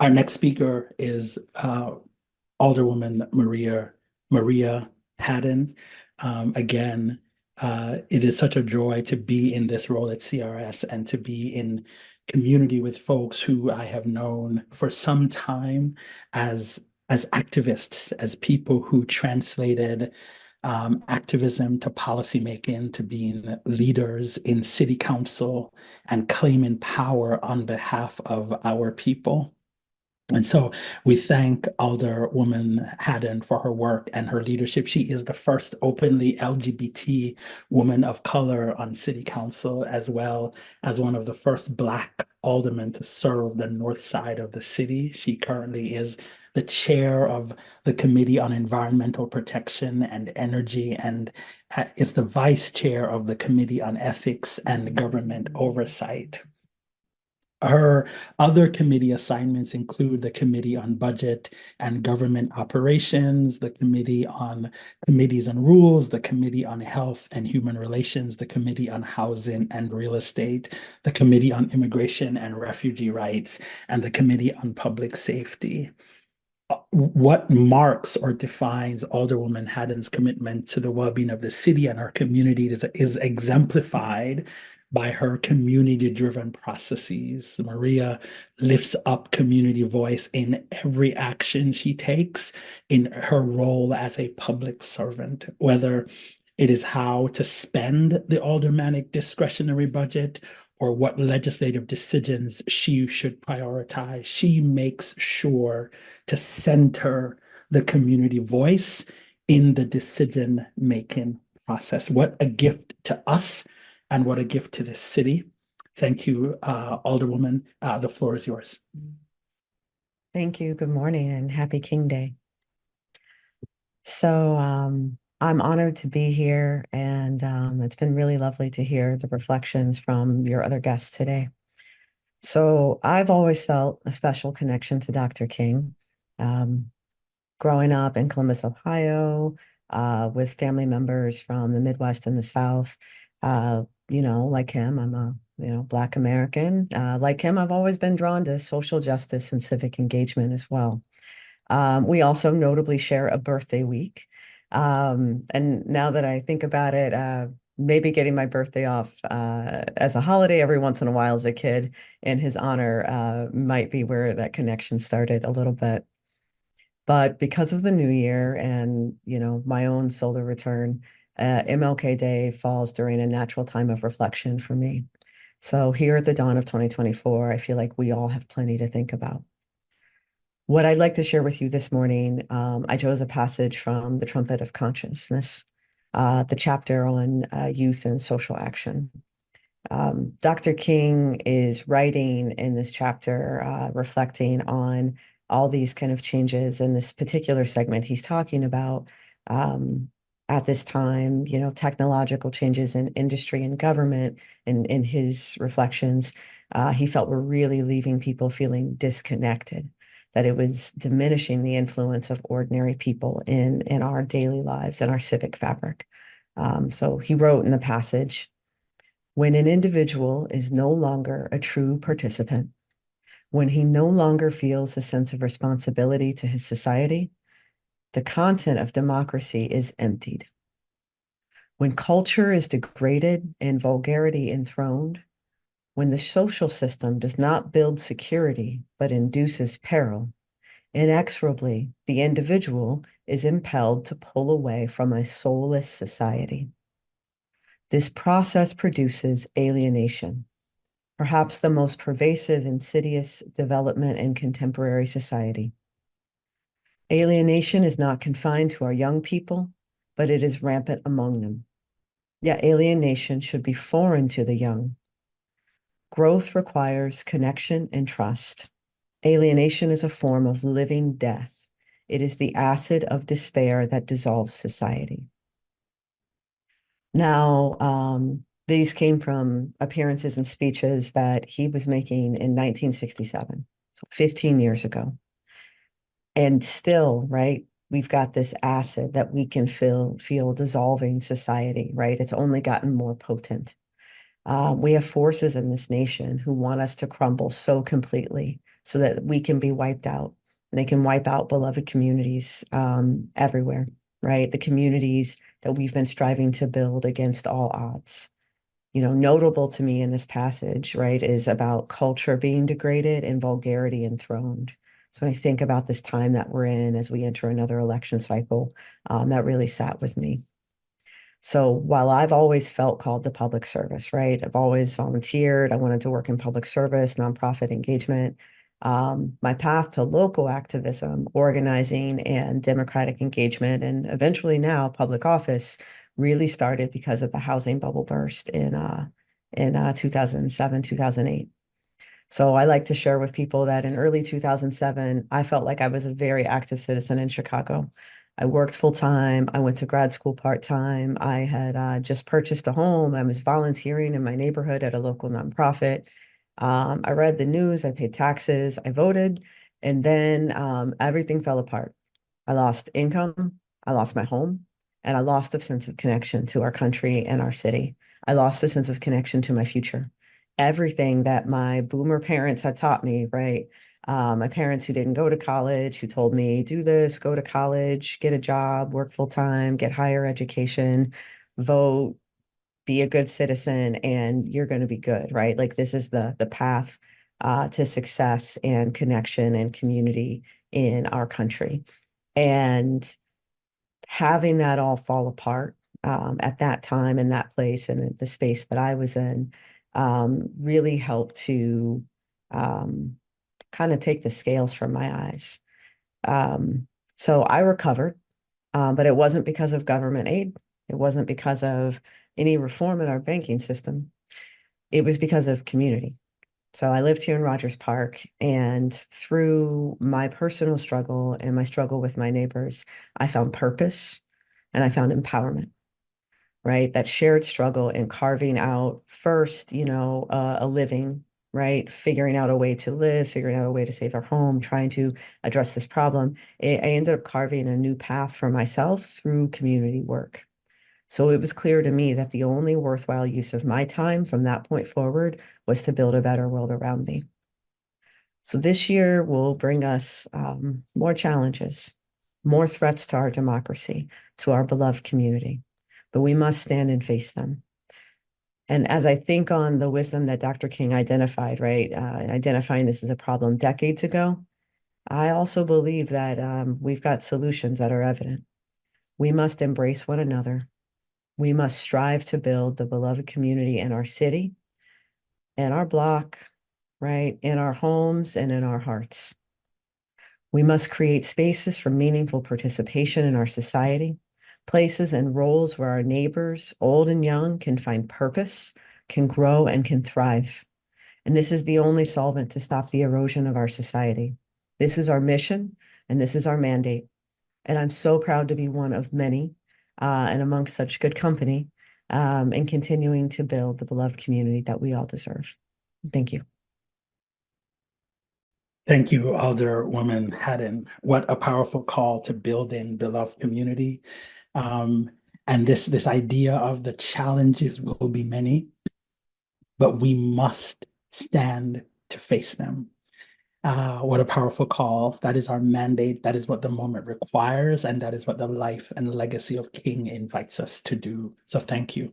Our next speaker is Alderwoman Maria Hadden. Again, it is such a joy to be in this role at CRS and to be in community with folks who I have known for some time as as activists, as people who translated activism to policymaking, to being leaders in city council and claiming power on behalf of our people. And so we thank Alderwoman Hadden for her work and her leadership. She is the first openly LGBT woman of color on city council, as well as one of the first Black aldermen to serve the north side of the city. She currently is the chair of the Committee on Environmental Protection and Energy, and is the vice chair of the Committee on Ethics and Government Oversight. Her other committee assignments include the Committee on Budget and Government Operations, the Committee on Committees and Rules, the Committee on Health and Human Relations, the Committee on Housing and Real Estate, the Committee on Immigration and Refugee Rights, and the Committee on Public Safety. What marks or defines Alderwoman Hadden's commitment to the well-being of the city and our community is exemplified by her community-driven processes. Maria lifts up community voice in every action she takes in her role as a public servant, whether it is how to spend the aldermanic discretionary budget or what legislative decisions she should prioritize. She makes sure to center the community voice in the decision-making process. What a gift to us and what a gift to this city. Thank you, Alderwoman. The floor is yours. Thank you. Good morning and happy King Day. I'm honored to be here, and it's been really lovely to hear the reflections from your other guests today. So I've always felt a special connection to Dr. King. Growing up in Columbus, Ohio, with family members from the Midwest and the South, like him, I'm a Black American. Like him, I've always been drawn to social justice and civic engagement as well. We also notably share a birthday week. And now that I think about it, maybe getting my birthday off as a holiday every once in a while as a kid in his honor might be where that connection started a little bit. But because of the new year and, my own solar return, MLK Day falls during a natural time of reflection for me. So here at the dawn of 2024, I feel like we all have plenty to think about. What I'd like to share with you this morning, I chose a passage from The Trumpet of Consciousness, the chapter on youth and social action. Dr. King is writing in this chapter, reflecting on all these kind of changes. In this particular segment, he's talking about at this time, technological changes in industry and government. And in his reflections, he felt were really leaving people feeling disconnected, that it was diminishing the influence of ordinary people in our daily lives and our civic fabric. So he wrote in the passage, when an individual is no longer a true participant, when he no longer feels a sense of responsibility to his society, the content of democracy is emptied. When culture is degraded and vulgarity enthroned, when the social system does not build security but induces peril, inexorably the individual is impelled to pull away from a soulless society. This process produces alienation, perhaps the most pervasive, insidious development in contemporary society. Alienation is not confined to our young people, but it is rampant among them. Yet alienation should be foreign to the young. Growth requires connection and trust. Alienation is a form of living death. It is the acid of despair that dissolves society. Now, these came from appearances and speeches that he was making in 1967, so 15 years ago. And still, right, we've got this acid that we can feel dissolving society, right? It's only gotten more potent. We have forces in this nation who want us to crumble so completely so that we can be wiped out. They can wipe out beloved communities everywhere, right? The communities that we've been striving to build against all odds. Notable to me in this passage, right, is about culture being degraded and vulgarity enthroned. So when I think about this time that we're in as we enter another election cycle, that really sat with me. So while I've always felt called to public service, right? I've always volunteered. I wanted to work in public service, nonprofit engagement. My path to local activism, organizing, and democratic engagement, and eventually now public office, really started because of the housing bubble burst in 2007, 2008. So I like to share with people that in early 2007, I felt like I was a very active citizen in Chicago. I worked full time. I went to grad school part time. I had just purchased a home. I was volunteering in my neighborhood at a local nonprofit. I read the news. I paid taxes. I voted. And then everything fell apart. I lost income. I lost my home. And I lost the sense of connection to our country and our city. I lost the sense of connection to my future. Everything that my boomer parents had taught me, right? My parents who didn't go to college, who told me, do this, go to college, get a job, work full time, get higher education, vote, be a good citizen, and you're going to be good, right? Like this is the path to success and connection and community in our country. And having that all fall apart at that time in that place and the space that I was in really helped to um, kind of take the scales from my eyes. Um, so I recovered, but it wasn't because of government aid. It wasn't because of any reform in our banking system. It was because of community. So I lived here in Rogers Park, and through my personal struggle and my struggle with my neighbors, I found purpose and I found empowerment, right? That shared struggle in carving out first, a living, right? Figuring out a way to live, figuring out a way to save our home, trying to address this problem. I ended up carving a new path for myself through community work. So it was clear to me that the only worthwhile use of my time from that point forward was to build a better world around me. So this year will bring us more challenges, more threats to our democracy, to our beloved community, but we must stand and face them. And as I think on the wisdom that Dr. King identified, right, identifying this as a problem decades ago, I also believe that we've got solutions that are evident. We must embrace one another. We must strive to build the beloved community in our city, in our block, right, in our homes, and in our hearts. We must create spaces for meaningful participation in our society, places and roles where our neighbors, old and young, can find purpose, can grow, and can thrive. And this is the only solvent to stop the erosion of our society. This is our mission, and this is our mandate. And I'm so proud to be one of many and amongst such good company and continuing to build the beloved community that we all deserve. Thank you. Thank you, Alderwoman Hadden. What a powerful call to build in beloved community. Um, and this idea of the challenges will be many, but we must stand to face them. What a powerful call. That is our mandate. That is what the moment requires. And that is what the life and legacy of King invites us to do. So thank you.